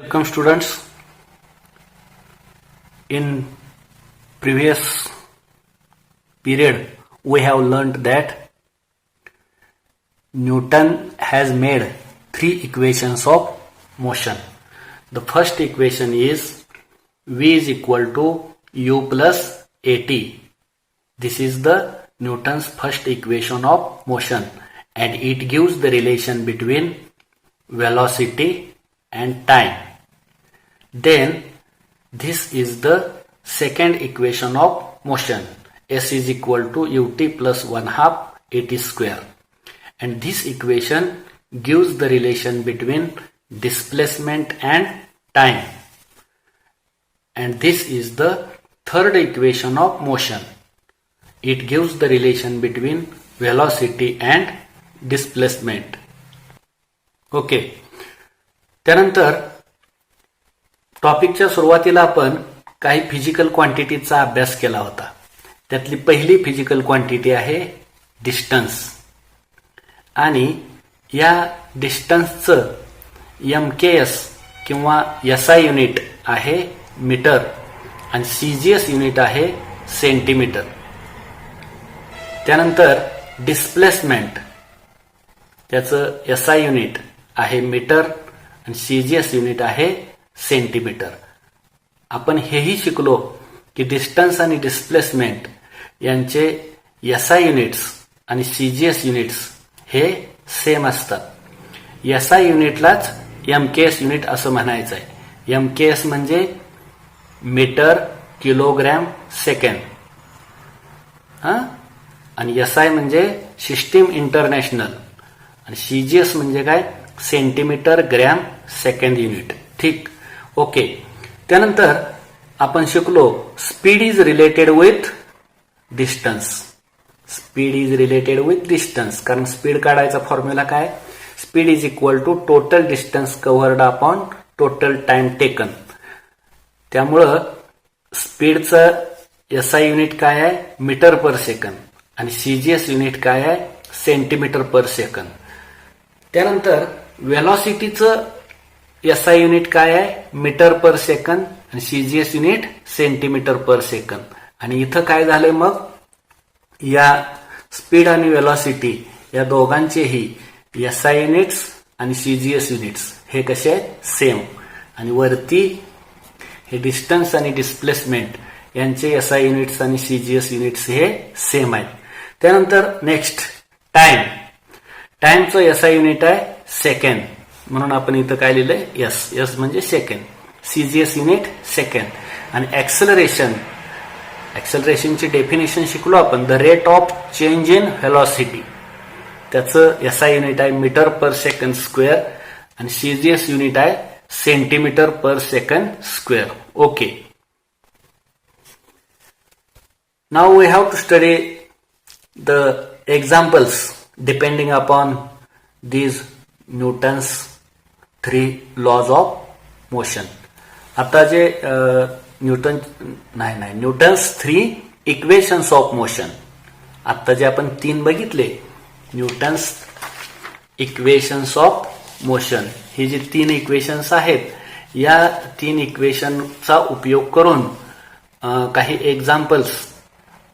Welcome students. In previous period we have learnt that Newton has made three equations of motion. The first equation is V is equal to U plus AT. This is the Newton's first equation of motion and it gives the relation between velocity and time. Then this is the second equation of motion, S is equal to ut plus 1/2 at square, and this equation gives the relation between displacement and time. And this is the third equation of motion. It gives the relation between velocity and displacement. Okay. त्यानंतर टॉपिकच्या सुरुवातीला आपण काही physical क्वांटिटीचा अभ्यास केला होता. त्यातली पहिली physical quantity आहे डिस्टन्स, आणि या डिस्टन्सचं MKS किंवा SI युनिट आहे मीटर आणि CGS युनिट आहे सेंटीमीटर. त्यानंतर डिस्प्लेसमेंट, त्याचं SI युनिट आहे मीटर आणि CGS युनिट आहे सेंटीमीटर. आपण हेही शिकलो की डिस्टन्स आणि डिस्प्लेसमेंट यांचे SI युनिट्स आणि CGS युनिट्स हे सेम असतात. SI युनिटलाच MKS युनिट असं म्हणायचं आहे. MKS म्हणजे मीटर किलोग्रॅम सेकंड, आणि SI म्हणजे सिस्टीम इंटरनॅशनल, आणि CGS म्हणजे काय, सेंटीमीटर ग्रॅम सेकंड युनिट. ठीक, ओके. त्यानंतर आपण शिकलो speed is related with distance. Speed is related with distance, कारण स्पीड काढायचा फॉर्म्युला काय, speed is equal to total distance covered upon total time taken. त्यामुळं स्पीडचं SI युनिट काय आहे, मीटर पर सेकंड, आणि CGS युनिट काय आहे, सेंटीमीटर पर सेकंड. त्यानंतर वेलॉसिटीचं SI युनिट काय आहे, मीटर पर सेकंड, आणि CGS unit centimetre per second. आणि इथं काय झालंय, मग या स्पीड आणि वेलॉसिटी या दोघांचेही SI युनिट्स आणि CGS युनिट्स हे कसे आहेत, सेम. आणि वरती हे डिस्टन्स आणि डिस्प्लेसमेंट यांचे SI युनिट्स आणि CGS युनिट्स हे सेम आहेत. त्यानंतर नेक्स्ट टाइम. टाइमचं SI युनिट आहे सेकंड, म्हणून आपण इथं काय लिहिलंय, S म्हणजे सेकंड, CGS युनिट सेकंड. आणि ऍक्सेलरेशनची डेफिनेशन शिकलो आपण, the rate of change in velocity. त्याचं SI युनिट आहे मीटर पर सेकंड स्क्वेअर, आणि CGS युनिट आहे centimetre per second square. Okay. Now we have to study the examples depending upon these Newton's three laws of motion. आता जे Newton's three equations of motion, आता जे आपण तीन बघितले, Newton's equations of motion, ही जी तीन इक्वेशन्स आहेत, या तीन इक्वेशनचा उपयोग करून काही एक्झाम्पल्स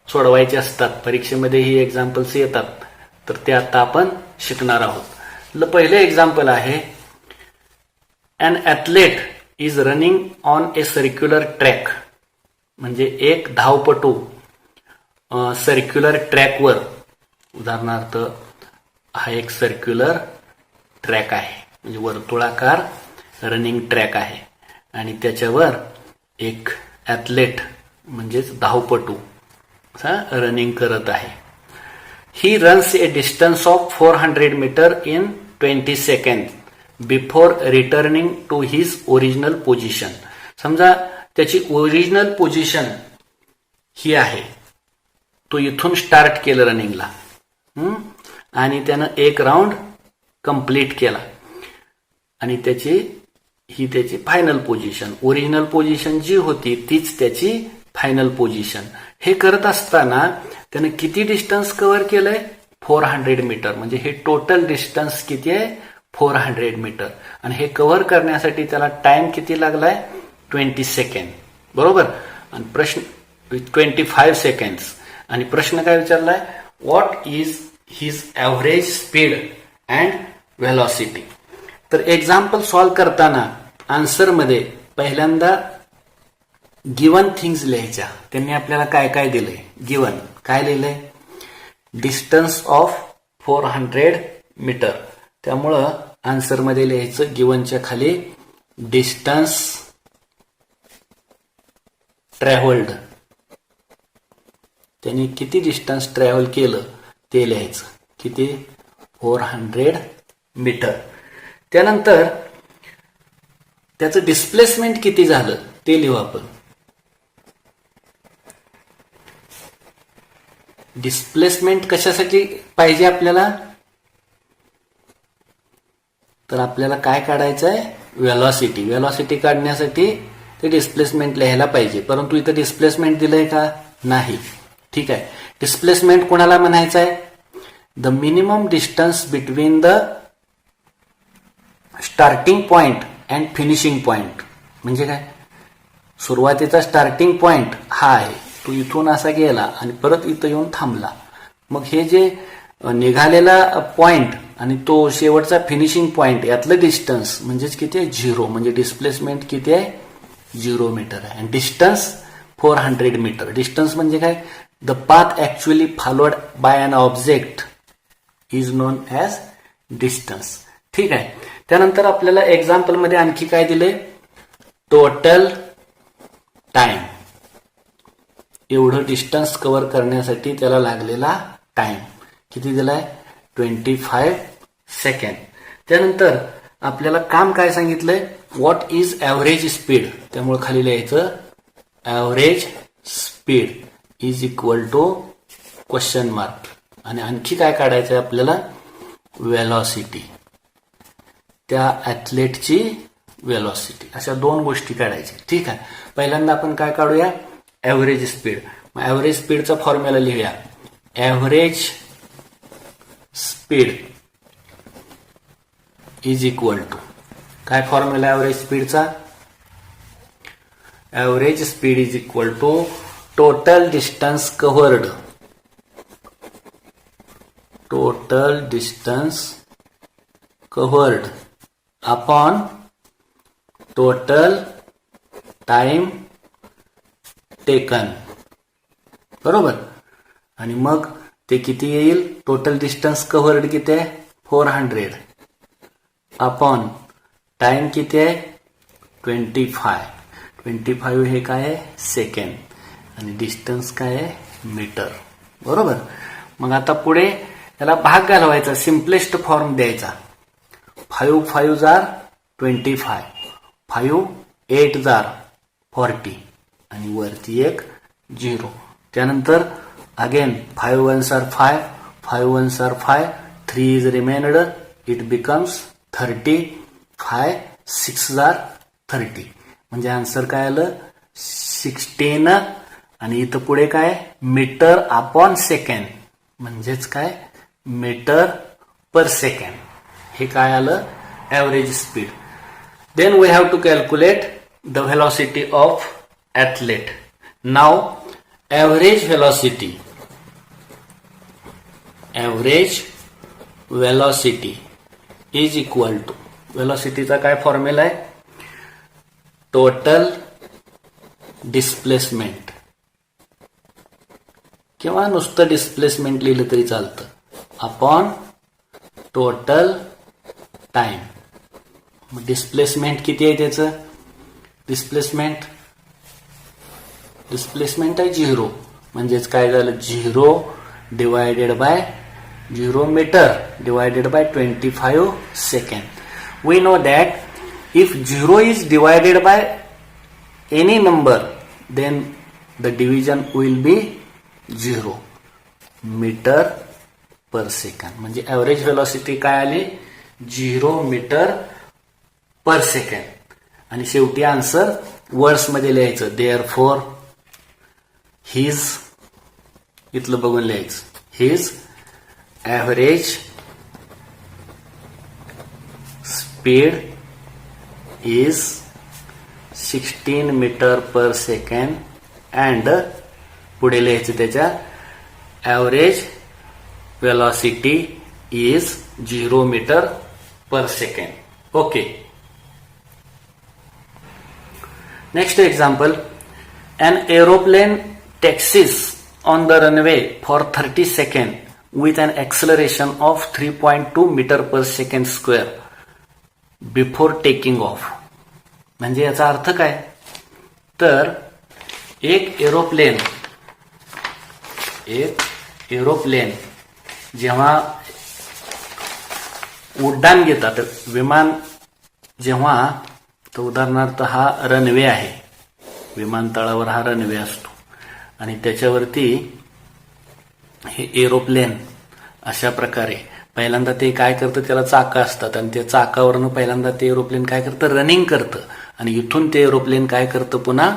सोडवायचे असतात. परीक्षेमध्ये ही एक्झाम्पल्स येतात, तर ते आता आपण शिकणार आहोत. पहिले एक्झाम्पल आहे, an athlete is running on a circular track. म्हणजे एक धावपटू सर्क्युलर ट्रॅकवर, उदाहरणार्थ हा एक सर्क्युलर ट्रॅक आहे, म्हणजे वर्तुळाकार रनिंग ट्रॅक आहे, आणि त्याच्यावर एक ॲथलेट म्हणजेच धावपटू रनिंग करत आहे. He runs a distance of 400 meter in 20 seconds before returning to his original position. समजा त्याची ओरिजिनल पोझिशन ही आहे, तो इथून स्टार्ट केलं रनिंगला, आणि त्यानं एक राऊंड कंप्लीट केला, आणि त्याची फायनल पोझिशन, ओरिजिनल पोझिशन जी होती तीच त्याची फायनल पोझिशन. हे करत असताना त्याने किती डिस्टन्स कव्हर केलंय, 400 मीटर. म्हणजे हे टोटल डिस्टन्स किती आहे, 400 मीटर. आणि हे कव्हर करण्यासाठी त्याला टाइम किती लागलाय? 20 सेकंड. बरोबर. आणि प्रश्न 25 सेकंड्स. आणि प्रश्न काय विचारलाय? What is his average speed and velocity. तर एक्झाम्पल सॉल्व्ह करताना आन्सरमध्ये पहिल्यांदा गिवन थिंग्स लिहायच्या. त्यांनी आपल्याला काय काय दिलंय? गिवन काय लिहिलंय? Distance of 400 metre. त्यामुळं आन्सरमध्ये लिहायचं गिवनच्या खाली डिस्टन्स ट्रॅव्हल्ड. त्यांनी किती डिस्टन्स ट्रॅव्हल केलं ते लिहायचं. किती? 400 मीटर. त्यानंतर त्याचं डिस्प्लेसमेंट किती झालं ते लिहू आपण. डिस्प्लेसमेंट कशासाठी पाहिजे आपल्याला? तर आपल्याला काय काढायचं आहे? व्हेलॉसिटी. व्हेलॉसिटी काढण्यासाठी ते डिस्प्लेसमेंट लिहायला पाहिजे. परंतु इथं डिस्प्लेसमेंट दिलंय का? नाही. ठीक आहे. डिस्प्लेसमेंट कोणाला म्हणायचं आहे? The minimum distance between the starting point and finishing point. म्हणजे काय? सुरुवातीचा स्टार्टिंग पॉइंट हा आहे, तो इथून असा गेला आणि परत इथं येऊन थांबला. मग हे जे निघालेला पॉइंट आणि तो शेवटचा फिनिशिंग पॉइंट यातलं डिस्टन्स म्हणजेच किती आहे? 0. म्हणजे डिस्प्लेसमेंट किती आहे? 0 मीटर आहे. आणि डिस्टन्स 400 मीटर. डिस्टन्स म्हणजे काय? The path actually followed by an object is known as distance. ठीक आहे. त्यानंतर आपल्याला एक्झाम्पल मध्ये आणखी काय दिले? Total time. एवढं डिस्टन्स कव्हर करण्यासाठी त्याला लागलेला टाइम किती दिलाय? 25 सेकंड. त्यानंतर आपल्याला काम काय सांगितलंय? What is average speed. त्यामुळे खाली लिहायचं average speed is equal to question mark. आणि आणखी काय काढायचं आहे आपल्याला? व्हेलॉसिटी. त्या ॲथलेटची व्हेलॉसिटी. अशा 2 गोष्टी काढायच्या. ठीक आहे. पहिल्यांदा आपण काय काढूया? Average speed. मग ॲव्हरेज स्पीडचा फॉर्म्युला लिहूया. Average speed is equal to काय फॉर्म्युला ॲव्हरेज स्पीडचा? Average speed is equal to total distance covered. Total distance covered upon total time taken. बरोबर. आणि मग ते किती येईल? टोटल डिस्टन्स कव्हर्ड किती आहे? 400 अपॉन टाइम किती आहे? 25. 25 हे काय आहे? सेकंड. आणि डिस्टन्स काय आहे? मीटर. बरोबर. मग आता पुढे त्याला भाग घालवायचा. सिम्पलेस्ट फॉर्म द्यायचा. 5 5 जार 25. 5 8 जार 40. आणि वरती एक 0. त्यानंतर again 5 1s are 5, 5 1s are 5, 3 is remained, it becomes 30, 5 6s are 30. म्हणजे आन्सर काय आलं? 16. आणि इथं पुढे काय? Metre upon second. म्हणजेच काय? Metre per second. हे काय आलं? Average speed. Then we have to calculate the velocity of athlete. नाव average velocity. Average velocity is equal to. व्हेलॉसिटीचा काय फॉर्म्युला आहे? टोटल डिस्प्लेसमेंट किंवा नुसतं डिस्प्लेसमेंट लिहिलं तरी चालतं. Upon total time. डिस्प्लेसमेंट किती आहे त्याचं? डिस्प्लेसमेंट आहे 0. म्हणजेच काय झालं? 0 divided by 0 metre divided by 25 second. We know that if 0 is divided by any number then the division will be 0 metre per second. म्हणजे ॲव्हरेज व्हेलॉसिटी काय आली? 0 मीटर पर सेकंड. आणि शेवटी आन्सर वर्ड्स मध्ये लिहायचं. देअरफॉर हिज, इथलं बघून लिहायचं, his average speed is 16 metre per second and पुढे लिहायचं त्याच्या average velocity is 0 metre per second. Okay. Next example. An aeroplane taxis on the runway for 30 seconds with an acceleration of 3.2 meter per second square before taking off. म्हणजे याचा अर्थ काय? तर एक aeroplane जेव्हा उड्डाण घेतात, विमान जेव्हा, तर उदाहरणार्थ हा रनवे आहे, विमानतळावर हा रनवे असतो आणि त्याच्यावरती हे एरोप्लेन अशा प्रकारे पहिल्यांदा ते काय करतं, त्याला चाकं असतात आणि त्या चाकावरनं पहिल्यांदा ते एरोप्लेन काय करतं, रनिंग करतं आणि इथून ते एरोप्लेन काय करतं, पुन्हा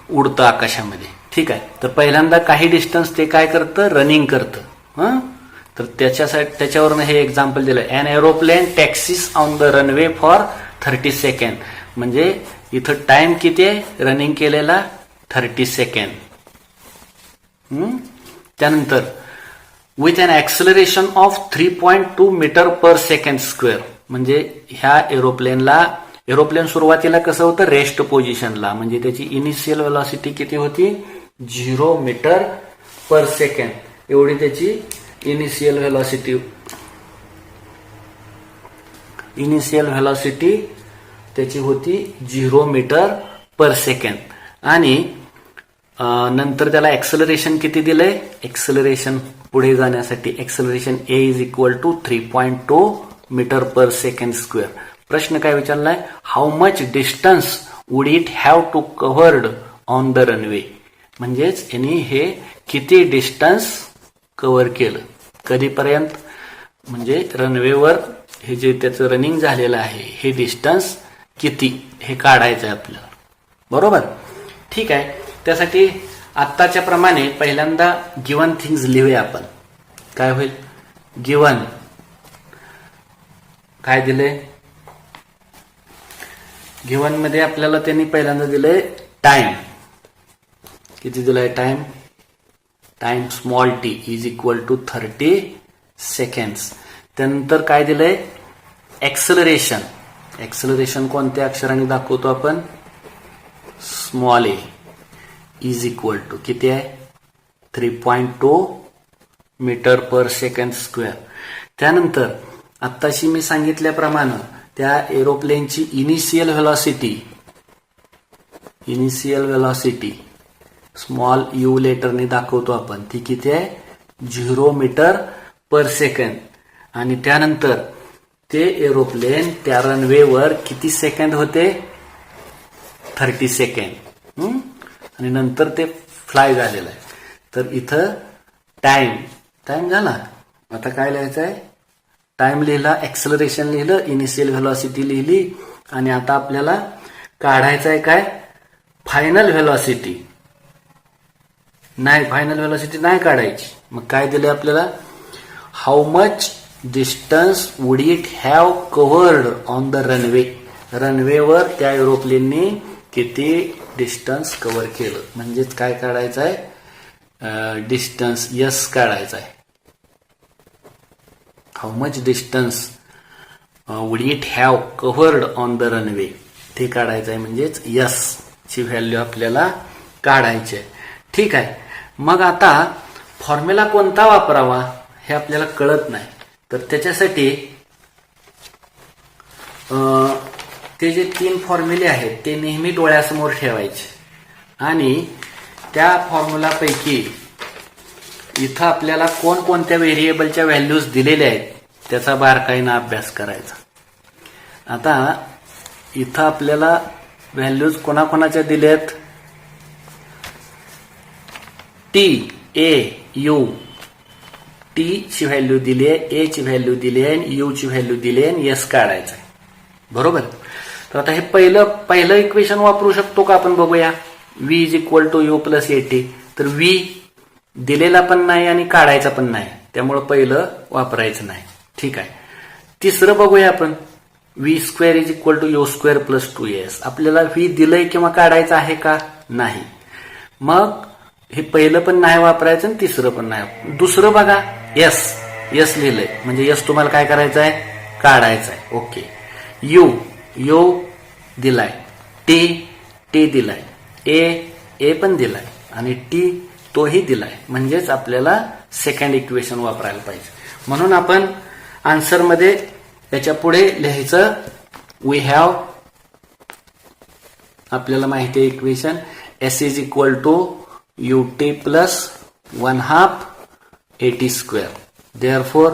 उडतं आकाशामध्ये. ठीक आहे. तर पहिल्यांदा काही डिस्टन्स ते काय करतं, रनिंग करतं. तर त्याच्यावरनं हे एक्झाम्पल दिलं. An aeroplane taxis on the runway for 30 second. म्हणजे इथं टाइम किती आहे रनिंग केलेला, 30 सेकंड. त्यानंतर with an acceleration of 3.2 metre per second square. म्हणजे ह्या एरोप्लेन सुरुवातीला कसं होतं, रेस्ट पोझिशनला, म्हणजे त्याची इनिशियल व्हेलॉसिटी किती होती, 0 मीटर पर सेकंड एवढी त्याची इनिशियल व्हेलॉसिटी त्याची होती 0 मीटर पर सेकंड. आणि नंतर त्याला ऍक्सलरेशन किती दिलंय, ऍक्सलरेशन पुढे जाण्यासाठी acceleration a is equal to 3.2 metre per second square. प्रश्न काय विचारलाय, how much distance would it have to covered on the runway. म्हणजेच यांनी हे किती डिस्टन्स कव्हर केलं, कधीपर्यंत, म्हणजे रनवेवर हे जे त्याचं रनिंग झालेलं आहे हे डिस्टन्स किती हे काढायचं आहे आपल्याला. बरोबर. ठीक आहे. त्यासाठी आत्ताच्या प्रमाणे पहिल्यांदा गिवन थिंग्स लिहूया आपण. काय होईल, गिवन काय दिले, गिवन मध्ये आपल्याला त्यांनी पहिल्यांदा दिलंय टाइम. किती दिलाय time, time small t is equal to 30 seconds. त्यानंतर काय दिलंय, ऍक्सलरेशन. ऍक्सलरेशन कोणत्या अक्षराने दाखवतो आपण, small a is equal to किती आहे, 3.2 मीटर पर सेकंड स्क्वेअर. त्यानंतर आत्ताशी मी सांगितल्याप्रमाणे त्या एरोप्लेनची इनिशियल व्हेलॉसिटी स्मॉल यू लेटरने दाखवतो आपण, ती किती आहे, 0 मीटर पर सेकंड. आणि त्यानंतर ते एरोप्लेन त्या रनवेवर किती सेकंड होते, 30 सेकंड. आणि नंतर ते फ्लाय झालेलं आहे. तर इथं टाइम झाला. आता काय लिहायचं आहे, टाइम लिहिला, ऍक्सलरेशन लिहिलं, इनिशियल व्हेलॉसिटी लिहिली आणि आता आपल्याला काढायचं आहे काय, फायनल व्हेलॉसिटी. फायनल व्हेलॉसिटी नाही काढायची. मग काय दिलं आपल्याला, how much distance would it have covered on the runway. रनवेवर त्या एरोप्लेनने किती डिस्टन्स कव्हर केलं. म्हणजेच काय काढायचं आहे, डिस्टन्स यस काढायचं आहे. How much distance would it have covered on the runway ते काढायचं आहे. म्हणजेच यस ची व्हॅल्यू आपल्याला काढायची आहे. ठीक आहे. मग आता फॉर्म्युला कोणता वापरावा हे आपल्याला कळत नाही. तर त्याच्यासाठी ते जे 3 फॉर्म्युले आहेत ते नेहमी डोळ्यासमोर ठेवायचे आणि त्या फॉर्म्युलापैकी इथं आपल्याला कोणकोणत्या व्हेरिएबलच्या व्हॅल्यूज दिलेल्या आहेत त्याचा बारकाईनं अभ्यास करायचा. आता इथं आपल्याला व्हॅल्यूज कोणाकोणाच्या दिल्यात, टी, ए, यू. टी ची व्हॅल्यू दिली आहे, ए ची व्हॅल्यू दिली आहे आणि यू ची व्हॅल्यू दिली आहे आणि एस काढायचं आहे. बरोबर. तर आता हे पहिलं इक्वेशन वापरू शकतो का आपण बघूया. V is equal to u plus a t. तर व्ही दिलेला पण नाही आणि काढायचा पण नाही, त्यामुळं पहिलं वापरायचं नाही. ठीक आहे. तिसरं बघूया आपण. V square is equal to u square plus 2as. आपल्याला व्ही दिलंय किंवा काढायचं आहे का? नाही. मग हे पहिलं पण नाही वापरायचं आणि तिसरं पण नाही. दुसरं बघा, एस लिहिलंय म्हणजे एस तुम्हाला काय करायचं आहे? काढायचं आहे. ओके. यू दिलाय, टी दिलाय, ए पण दिलाय आणि टी तोही दिलाय. म्हणजेच आपल्याला सेकंड इक्वेशन वापरायला पाहिजे. म्हणून आपण आन्सरमध्ये याच्या पुढे लिहायचं वी हॅव, आपल्याला माहिती आहे equation s is equal to ut plus 1/2 at square. Therefore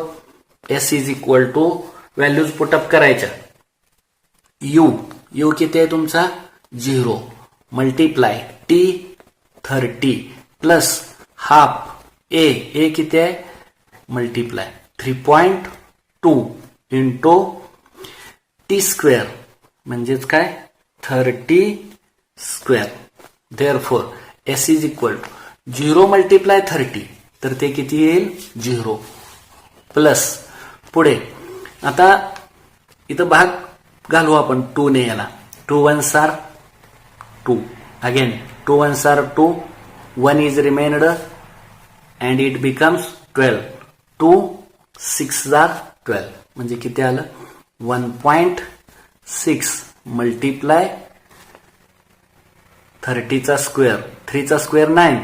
s is equal to values put up करायच्या. यू किती आहे तुमचा? 0 multiply t 30 plus half a किती आहे? मल्टिप्लाय 3.2 इंटू टी स्क्वेअर म्हणजेच काय? 30 square. Therefore s is equal to 0 multiply 30 तर ते किती येईल? 0 प्लस पुढे आता इथं भाग घालू आपण 2 ने. याला 2 1s are 2 again 2 1s are 2, 1 is remained and it becomes 12. 2 6s are 12 म्हणजे किती आलं? 1.6 मल्टिप्लाय 30चा स्क्वेअर, 3चा स्क्वेअर 9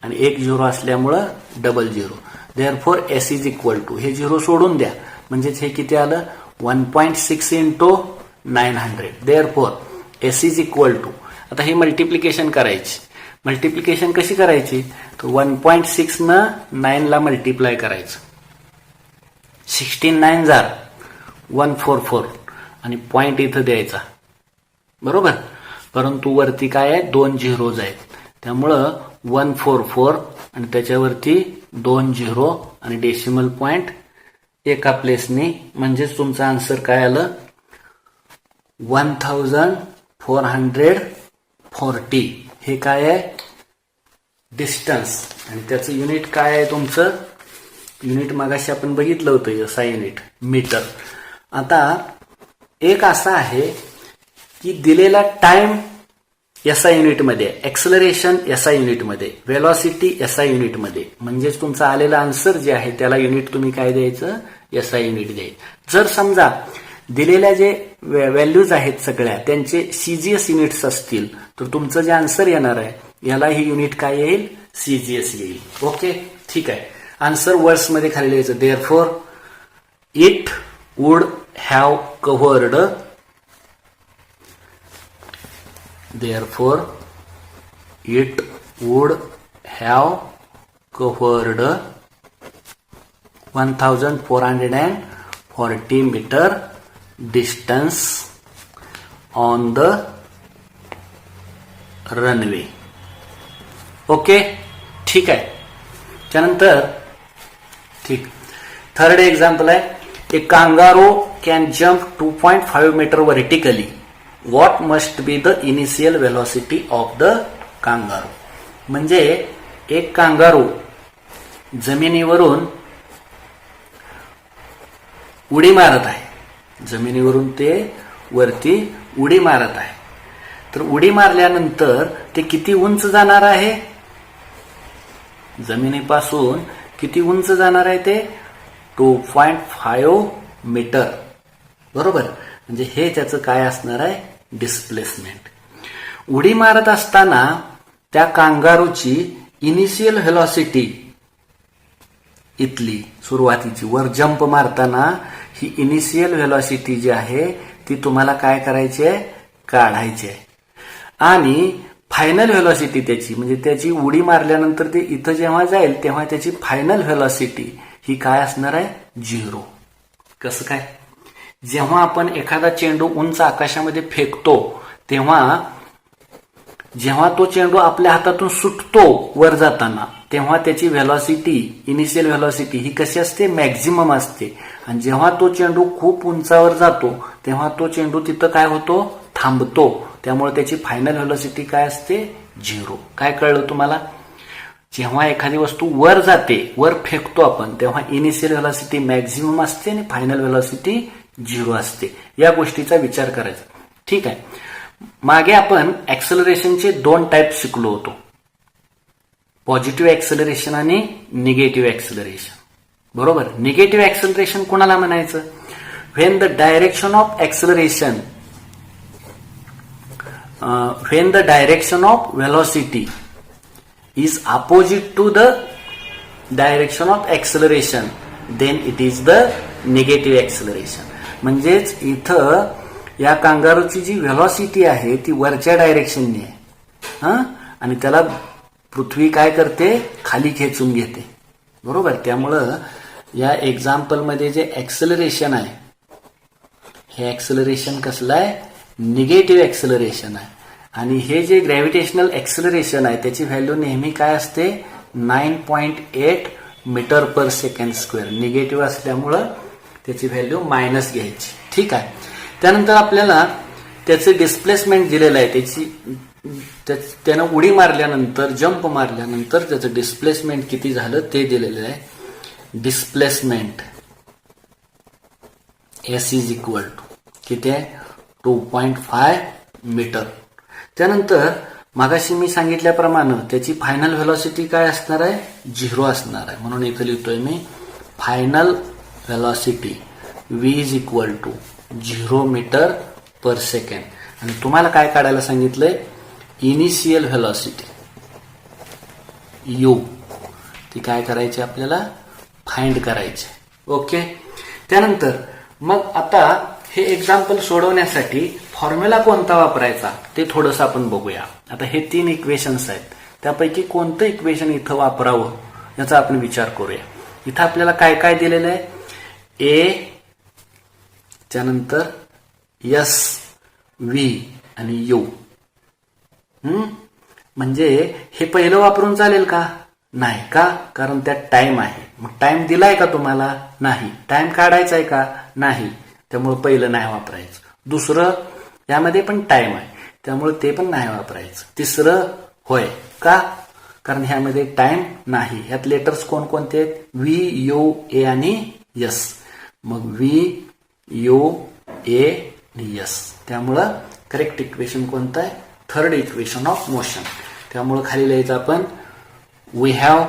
आणि एक 0 असल्यामुळं double 0. Therefore s is equal to, हे 0 सोडून द्या म्हणजेच हे किती आलं? 1.6 into 900. Therefore s is equal to, आता हे मल्टिप्लिकेशन करायची. मल्टिप्लिकेशन कशी करायची? तर 1.6 न 9 ला मल्टिप्लाय करायचं. 16 9s are 144 आणि पॉइंट इथं द्यायचा. बरोबर. परंतु वरती काय आहे? 2 zeros आहेत त्यामुळं 144 आणि त्याच्यावरती 2 0 आणि डेसिमल पॉइंट एका प्लेसने. म्हणजेच तुमचा आन्सर काय आलं? 1440. हे काय आहे? डिस्टन्स. आणि त्याचं युनिट काय आहे तुमचं? युनिट मगाशी आपण बघितलं होतं SI युनिट मीटर. आता एक असा आहे की दिलेला टाइम SI युनिटमध्ये, एक्सलरेशन SI युनिटमध्ये, व्हेलॉसिटी SI युनिटमध्ये. म्हणजेच तुमचं आलेलं आन्सर जे आहे त्याला युनिट तुम्ही काय द्यायचं? SI युनिट द्यायचं. जर समजा दिलेल्या जे व्हॅल्यूज आहेत सगळ्या त्यांचे CGS युनिट्स असतील तर तुमचं जे आन्सर येणार आहे याला ही युनिट काय येईल? CGS येईल. ओके, ठीक आहे. आन्सर वर्ड्स मध्ये खाली लिहायचं. Therefore it would have covered, therefore it would have covered 1440 meter distance on the runway. Okay, ठीक आहे. त्यानंतर ठीक थर्ड एक्झाम्पल आहे. A kangaroo can jump 2.5 metre vertically. What must be the initial velocity of the kangaroo? म्हणजे एक kangaroo जमिनीवरून उडी मारत आहे. जमिनीवरून ते वरती उडी मारत आहे. तर उडी मारल्यानंतर ते किती उंच जाणार आहे? जमिनीपासून किती उंच जाणार आहे ते? 2.5 मीटर. बरोबर. म्हणजे हे त्याचं काय असणार आहे? डिस्प्लेसमेंट. उडी मारत असताना त्या कांगारूची इनिशियल व्हेलॉसिटी, इथली सुरुवातीची वर जंप मारताना ही इनिशियल व्हेलॉसिटी जी आहे ती तुम्हाला काय करायची आहे? काढायची आहे. आणि फायनल व्हेलॉसिटी त्याची म्हणजे त्याची उडी मारल्यानंतर ते इथं जेव्हा जाईल तेव्हा त्याची फायनल व्हेलॉसिटी ही काय असणार आहे? 0. कसं काय? जेव्हा आपण एखादा चेंडू उंच आकाशामध्ये फेकतो तेव्हा जेव्हा तो चेंडू आपल्या हातातून सुटतो वर जाताना तेव्हा त्याची व्हेलॉसिटी, इनिशियल व्हेलॉसिटी ही कशी असते? मॅक्झिमम असते. आणि जेव्हा तो चेंडू खूप उंचावर जातो तेव्हा तो चेंडू तिथं काय होतो? थांबतो. त्यामुळे त्याची फायनल व्हेलॉसिटी काय असते? 0. काय कळलं तुम्हाला? जेव्हा एखादी वस्तू वर जाते, वर फेकतो आपण, तेव्हा इनिशियल व्हेलॉसिटी मॅक्झिमम असते आणि फायनल व्हेलॉसिटी 0 असते. या गोष्टीचा विचार करायचा. ठीक आहे. मागे आपण ऍक्सलरेशनचे 2 टाईप शिकलो होतो, पॉझिटिव्ह ऍक्सलरेशन आणि निगेटिव्ह ऍक्सलरेशन. बरोबर. निगेटिव्ह ऍक्सलरेशन कोणाला म्हणायचं? When the direction of acceleration when the direction of velocity is opposite to the direction of acceleration, then it is the negative acceleration. म्हणजेच इथं या कांगारूची जी व्हेलॉसिटी आहे ती वरच्या डायरेक्शनने आहे आणि त्याला पृथ्वी काय करते? खाली खेचून घेते. बरोबर. त्यामुळं या एक्झाम्पलमध्ये जे ऍक्सलरेशन आहे, हे ऍक्सलरेशन कसलं आहे? निगेटिव्ह ऍक्सलरेशन आहे. आणि हे जे ग्रॅव्हिटेशनल ऍक्सलरेशन आहे त्याची व्हॅल्यू नेहमी काय असते? 9.8 metre per second square. Negative असल्यामुळं त्याची व्हॅल्यू मायनस घ्यायची. ठीक आहे. त्यानंतर आपल्याला त्याचे डिस्प्लेसमेंट दिलेलं आहे. त्यानं उडी मारल्यानंतर, जंप मारल्यानंतर त्याचं डिस्प्लेसमेंट किती झालं ते दिलेलं आहे. Displacement S is equal to किती आहे? 2.5 मीटर. त्यानंतर मागाशी मी सांगितल्याप्रमाणे त्याची फायनल व्हेलॉसिटी काय असणार आहे? 0 असणार आहे. म्हणून इथे लिहितोय मी final velocity V is equal to 0 metre per second. आणि तुम्हाला काय काढायला सांगितलंय? Initial velocity U. ती काय करायची? आपल्याला फाइंड करायची. ओके. त्यानंतर मग आता हे एक्झाम्पल सोडवण्यासाठी फॉर्म्युला कोणता वापरायचा ते थोडंसं आपण बघूया. आता हे 3 इक्वेशन्स आहेत, त्यापैकी कोणतं इक्वेशन इथं वापरावं याचा आपण विचार करूया. इथं आपल्याला काय काय दिलेलं आहे? A, त्यानंतर S, V आणि U. म्हणजे हे पहिलं वापरून चालेल का? नाही. का? कारण त्यात टाइम आहे. मग टाइम दिलाय का तुम्हाला? नाही. टाइम काढायचा आहे का? नाही. त्यामुळे पहिलं नाही वापरायचं. दुसरं, यामध्ये पण टाइम आहे त्यामुळे ते पण नाही वापरायचं. तिसरं, होय. का? कारण ह्यामध्ये टाइम नाही. ह्यात लेटर्स कोणकोणते आहेत? V, U, A आणि S. मग V, U, A आणि S. त्यामुळं करेक्ट इक्वेशन कोणतं आहे? Third equation of motion. त्यामुळं खाली लिहायचं आपण we have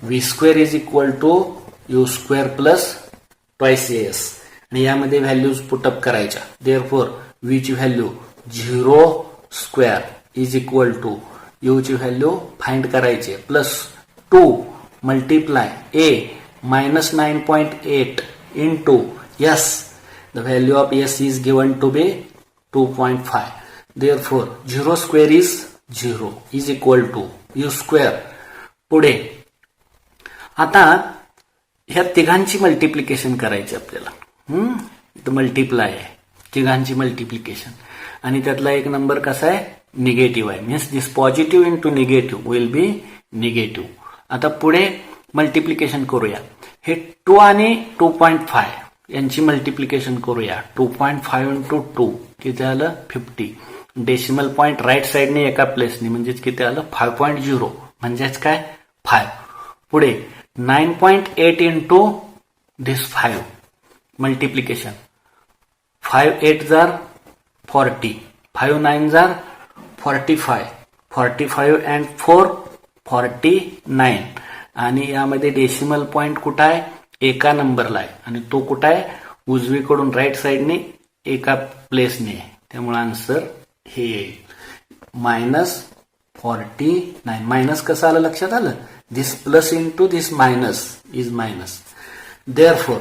V square is equal to U square plus twice AS. आणि यामध्ये व्हॅल्यूज पुटअप करायच्या. देअरफॉर V ची value 0 square is equal to U ची व्हॅल्यू फाइंड करायची plus 2 multiply A minus 9.8 into S. The value of S is given to be 2.5. Therefore 0 square is 0 is equal to U square. पुढे आता ह्या तिघांची multiplication करायची आपल्याला. इथं multiply आहे, तिघांची मल्टिप्लिकेशन. आणि त्यातला एक नंबर कसा आहे? निगेटिव्ह आहे. Means this positive into negative will be negative. आता पुढे मल्टिप्लिकेशन करूया. हे 2 आणि 2.5 यांची मल्टिप्लिकेशन करूया. 2.5 इंटू 2 किती आलं? 50. डेसिमल पॉईंट राईट साईडने एका प्लेसने म्हणजेच किती आलं? 5.0 म्हणजेच काय? 5. पुढे 9.8 into this 5 multiplication. 5 8 jar 40, 5 9 jar 45, 45 and 4 49. आणि यामध्ये डेसिमल पॉइंट कुठं आहे? एका नंबरला आहे आणि तो कुठं आहे? उजवीकडून राईट साईडने एका प्लेसने आहे. त्यामुळे आन्सर हे येईल -49. मायनस कसं आलं लक्षात आलं? This plus into this minus is minus. Therefore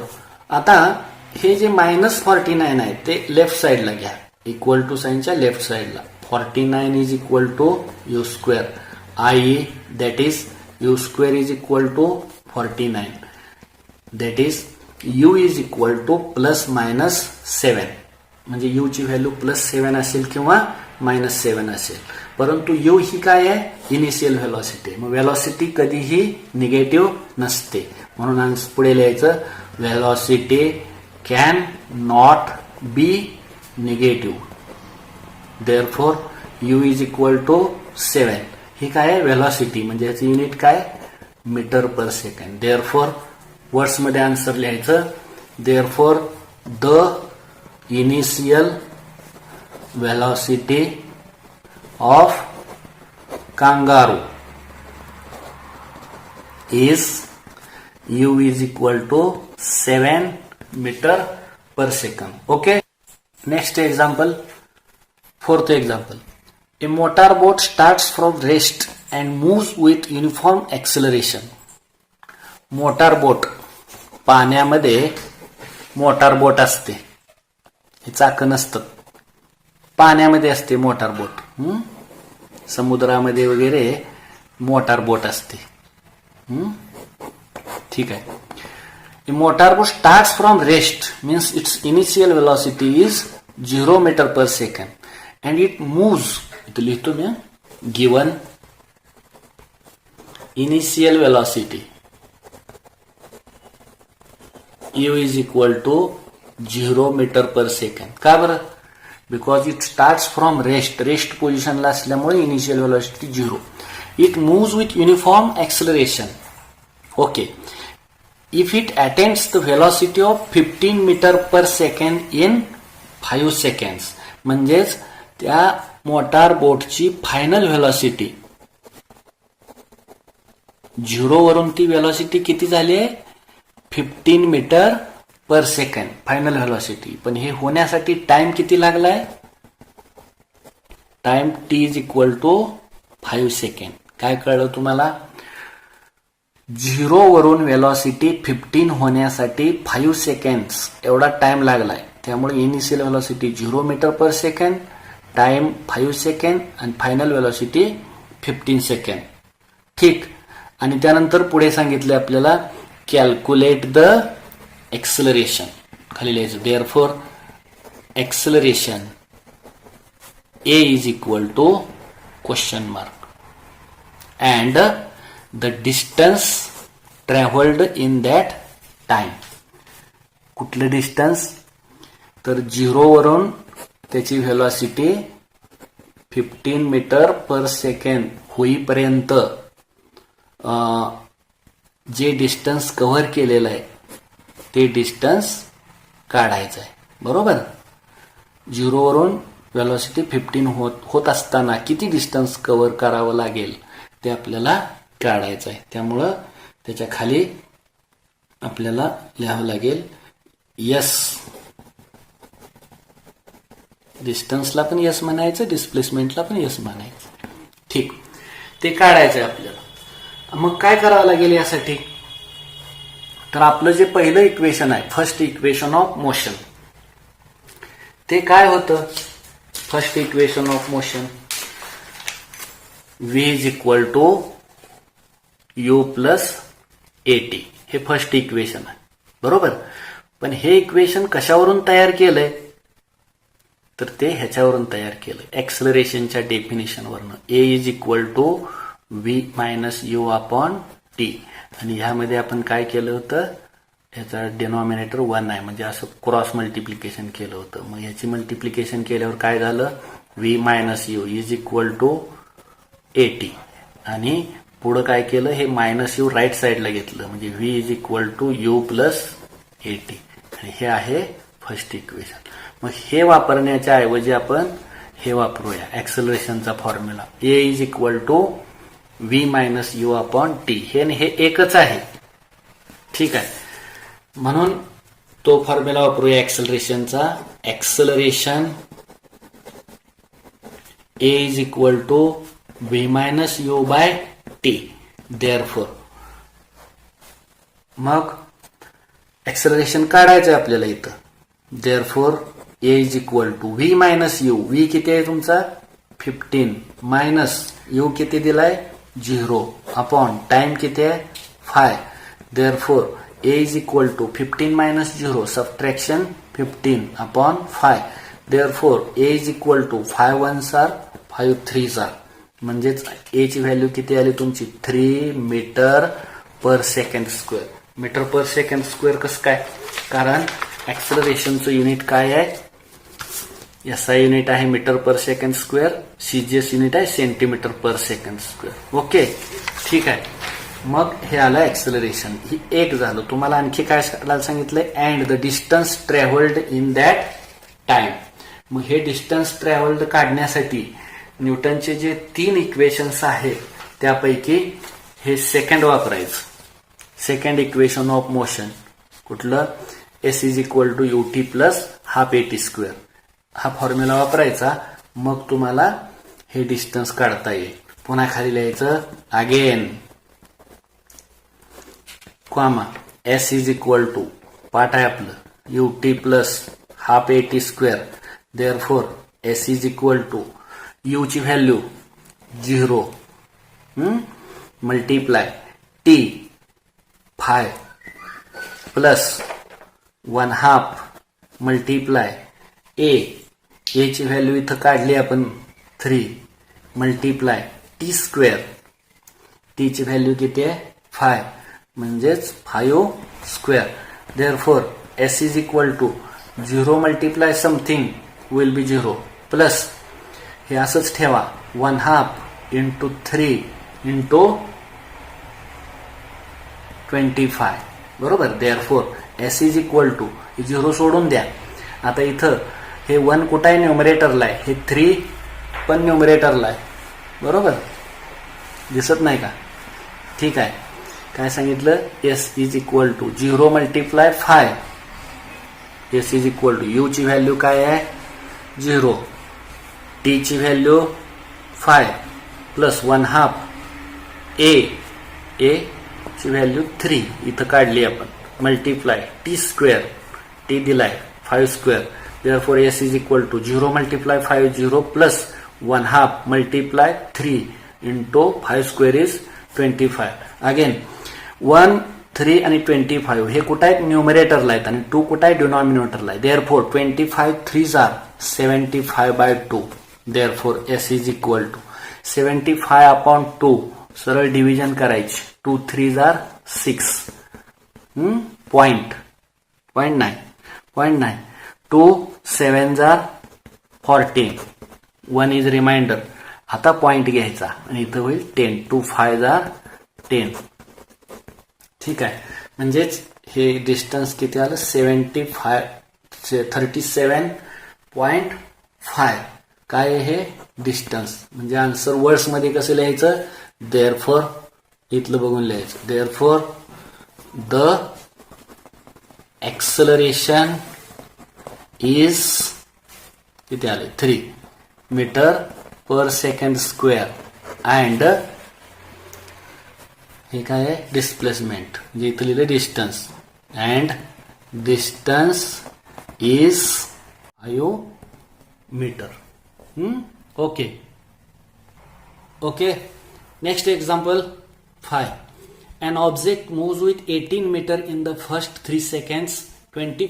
आता हे जे -49 आहे ते लेफ्ट साईडला घ्या, इक्वल टू साईनच्या लेफ्ट साईडला. 49 is equal to u square i, that is u square is equal to 49. That is u is equal to plus minus 7. म्हणजे u ची व्हॅल्यू +7 असेल किंवा -7 असेल. परंतु u ही काय आहे? Initial velocity. मग व्हेलॉसिटी कधीही निगेटिव्ह नसते. म्हणून पुढे लिहायचं velocity can not be negative. Therefore u is equal to 7. ही काय आहे व्हेलॉसिटी, म्हणजे याचं युनिट काय metre per second. Therefore words मध्ये आन्सर लिहायचं. Therefore the initial velocity of kangaroo is u is equal to 7 meter per second. Okay. Next example, fourth example. A motorboat starts from rest and moves with uniform acceleration. Motorboat, पाण्यामध्ये motorboat असते, हे चाक नसतं, पाण्यामध्ये असते motorboat. समुद्रामध्ये वगैरे motorboat असते. ठीक आहे. A motorboat starts from rest means its initial velocity is 0 meter per second and it moves. इथं लिहितो मी given initial velocity u is equal to 0 meter per second. का बरं? Because it starts from rest पोझिशनला असल्यामुळे initial velocity 0. It moves with uniform acceleration. Okay. If it attains the velocity of 15 meter per second in 5 seconds, म्हणजेच त्या motor बोटची final velocity 0 वरून ती velocity किती झाली आहे 15 metre per second final velocity. पण हे होण्यासाठी टाइम किती लागलाय? Time t is equal to 5 second. काय कळलं तुम्हाला? 0 वरून व्हेलॉसिटी 15 होण्यासाठी 5 सेकंड्स एवढा टाइम लागलाय. त्यामुळे initial velocity 0 metre per second, time 5 second आणि फायनल व्हेलॉसिटी 15 सेकंड. ठीक. आणि त्यानंतर पुढे सांगितले आपल्याला कॅल्क्युलेट द एक्सेलरेशन. खाली लिहायचं therefore acceleration a is equal to question mark and the distance traveled in that time. कुठलं डिस्टन्स? तर 0 वरून त्याची व्हेलॉसिटी 15 मीटर पर सेकंड होईपर्यंत जे डिस्टन्स कव्हर केलेलं आहे ते डिस्टन्स काढायचं आहे. बरोबर. 0 वरून व्हेलॉसिटी 15 होत असताना किती डिस्टन्स कव्हर करावं लागेल ते आपल्याला काढायचं आहे. त्यामुळं त्याच्या खाली आपल्याला लिहावं लागेल यस. डिस्टन्सला पण यस म्हणायचं, डिस्प्लेसमेंटला पण यस म्हणायचं. ठीक. ते काढायचं आहे आपल्याला. मग काय करावं लागेल यासाठी? तर आपलं जे पहिलं इक्वेशन आहे फर्स्ट इक्वेशन ऑफ मोशन, ते काय होतं? First equation of motion v is equal to u plus at. हे फर्स्ट इक्वेशन आहे. बरोबर. पण हे इक्वेशन कशावरून तयार केलंय? तर ते ह्याच्यावरून तयार केलंय एक्सेलरेशनच्या डेफिनेशनवरनं. a is equal to v minus u upon t. आणि ह्यामध्ये आपण काय केलं होतं? ह्याचा डिनॉमिनेटर 1 आहे, म्हणजे असं क्रॉस मल्टिप्लिकेशन केलं होतं. मग ह्याची मल्टिप्लिकेशन केल्यावर काय झालं? v minus u is equal to 80. आणि पुढं काय केलं? हे मायनस यू राईट साईडला घेतलं, म्हणजे v is equal to u plus 80. आणि हे आहे फर्स्ट इक्वेशन. मग हे वापरण्याच्या ऐवजी आपण हे वापरूया ऍक्सेलरेशनचा formula. a is equal to v minus u upon t. हे एकच आहे. ठीक आहे. म्हणून तो फॉर्म्युला वापरूया ऍक्सेलरेशनचा. Acceleration a is equal to v minus u by t. Therefore मग ऍक्सेलरेशन काढायचं आहे आपल्याला इथं. Therefore a is equal to v minus u. v किती आहे तुमचा? 15 मायनस u किती दिलाय? 0 अपॉन टाइम किती आहे? 5. Therefore a is equal to 15 minus 0 subtraction 15 upon 5. Therefore a is equal to 5 ones are 5 threes are. म्हणजेच a ची value किती आली तुमची? 3 metre per second square. Metre per second square कसं काय? कारण ऍक्सेलरेशनचं युनिट काय आहे? SI युनिट आहे metre per second square, CGS unit आहे centimetre per second square. Okay, ठीक आहे. मग हे आलं ऍक्सलरेशन. ही एक झालं. तुम्हाला आणखी काय सांगितलंय? And the distance travelled in that time. मग हे डिस्टन्स ट्रॅव्हल्ड काढण्यासाठी न्यूटनचे जे 3 इक्वेशन्स आहेत त्यापैकी हे सेकंड वापरायचं. सेकंड इक्वेशन ऑफ मोशन कुठलं? S is equal to UT plus half AT square. हा फॉर्म्युला वापरायचा. मग तुम्हाला हे डिस्टन्स काढता येईल. पुन्हा खाली लिहायचं again comma S is equal to पाठ आहे आपलं UT plus half AT square. Therefore S is equal to U ची value 0 multiply T five plus 1/2 multiply A ची व्हॅल्यू इथं काढली आपण 3 मल्टीप्लाय T स्क्वेअर. T ची व्हॅल्यू किती आहे? 5 म्हणजेच 5 square. Therefore S is equal to 0 multiply something will be 0 plus हे असंच ठेवा 1/2 इंटू 3 इंटू 25 बरोबर. Therefore S is equal to 0 सोडून द्या. आता इथं हे 1 कुठं आहे? न्यूमरेटरला आहे. हे 3 पण न्यूमरेटरला आहे बरोबर. दिसत नाही का? ठीक आहे. काय सांगितलं? S is equal to 0 multiply 5. S is equal to U ची व्हॅल्यू काय आहे? 0. T ची व्हॅल्यू 5 प्लस 1/2 A ची व्हॅल्यू 3 इथं काढली आपण मल्टीप्लाय T स्क्वेअर. T दिलाय 5 square. Therefore S is equal to 0 multiply 5 0 plus 1/2 multiply 3 into 5 square is 25. Again 1 3 आणि 25 हे कुठं आहेत? न्यूमरेटरला आहेत आणि 2 कुठं आहे? डिनॉमिनेटरला आहे. Therefore 25 3s are 75/2. Therefore S is equal to 75 upon 2 सरळ डिव्हिजन करायची. 2 3s आर 6 पॉइंट नाही 2 7s आर 14 1 इज रिमाइंडर. आता पॉइंट घ्यायचा आणि इथं होईल 10. 2 5s आर 10. ठीक आहे. म्हणजेच हे डिस्टन्स किती आलं? 37.5. काय हे डिस्टन्स म्हणजे आन्सर वर्ड्स मध्ये कसं लिहायचं? देअरफॉर इथलं बघून लिहायचं. देअरफॉर द एक्सलरेशन इज किती आले? 3 metre per second square and हे काय आहे? डिस्प्लेसमेंट म्हणजे इथं लिहिलं distance and distance is 5 metre. Okay. Next example 5. An object moves with 18 meter in the first 3 seconds, 22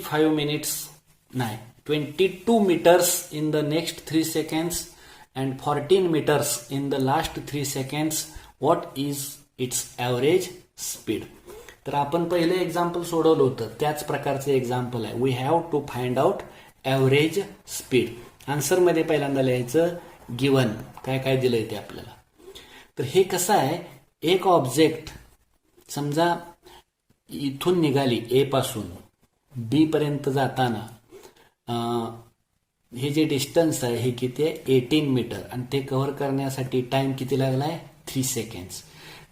meters in the next 3 seconds, and 14 meters in the last 3 seconds. What is its average speed? तर आपण पहिले example सोडवलं होतं त्याच प्रकारचे example आहे. We have to find out average speed. Answer मध्ये पहिल्यांदा लिहायचं गिवन काय काय दिलंय ते आपल्याला. तर हे कसं आहे? एक ऑब्जेक्ट समजा इथून निघाली A पासून B पर्यंत जाताना हे जे डिस्टन्स आहे हे किती आहे? 18 मीटर आणि ते कव्हर करण्यासाठी टाइम किती लागलाय? 3 सेकंड्स.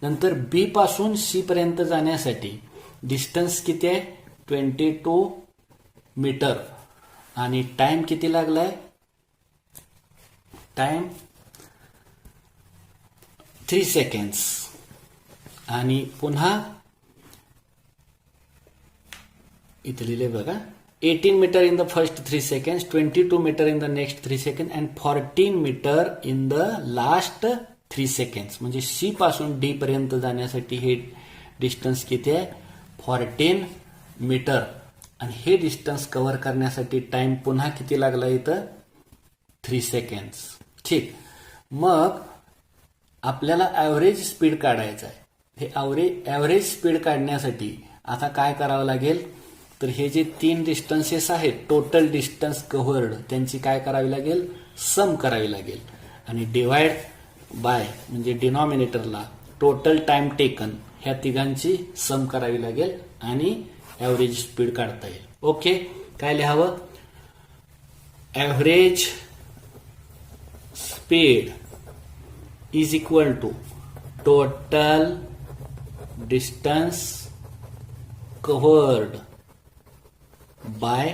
नंतर B पासून C पर्यंत जाण्यासाठी डिस्टन्स किती आहे? 22 मीटर आणि टाइम किती लागलाय? Time 3 seconds. आणि पुन्हा इथे लिहिले बघा 18 metre in the first 3 seconds, 22 metre in the next 3 second and 14 metre in the last 3 seconds. म्हणजे C पासून D पर्यंत जाण्यासाठी हे डिस्टन्स किती आहे? 14 मीटर. आणि हे डिस्टन्स कव्हर करण्यासाठी टाइम पुन्हा किती लागला इथं? 3 सेकंड्स. ठीक. मग आपल्याला ॲव्हरेज स्पीड काढायचं आहे. हे ॲव्हरेज स्पीड काढण्यासाठी आता काय करावं लागेल? तर हे जे 3 डिस्टन्सेस आहेत टोटल डिस्टन्स कव्हर्ड त्यांची काय करावी लागेल, सम करावी लागेल आणि डिवाइड बाय म्हणजे डिनॉमिनेटरला टोटल टाइम टेकन ह्या तिघांची सम करावी लागेल आणि ॲव्हरेज स्पीड काढता येईल. ओके, काय लिहावं, average speed is equal to total distance covered by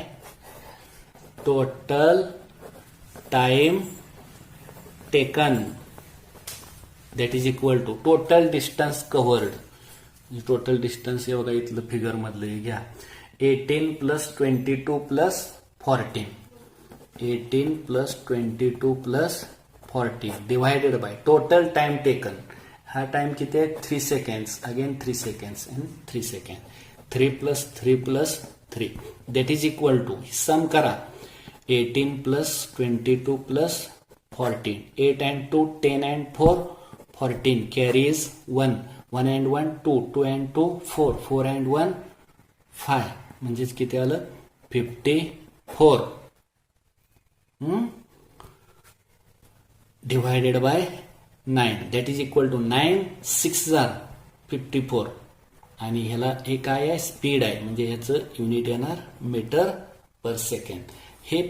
total time taken that is equal to total distance covered. Total distance हे बघा इथलं फिगर मधलं हे घ्या, 18 + 22 + 14, 18 + 22 + 14 divided by total time taken. हा टाइम किती आहे, 3 seconds, again 3 seconds and 3 second, 3 + 3 + 3 that is equal to, sum करा, 18 + 22 + 14, 8 and 2 10 and 4 14, carries 1, 1 and 1 2, 2 and 2 4, 4 and 1 5, म्हणजेच किती आलं 54 divided by 9 that is equal to 9 6 54 आणि ह्याला हे काय आहे, स्पीड आहे म्हणजे ह्याचं युनिट येणार मीटर पर सेकंड. हे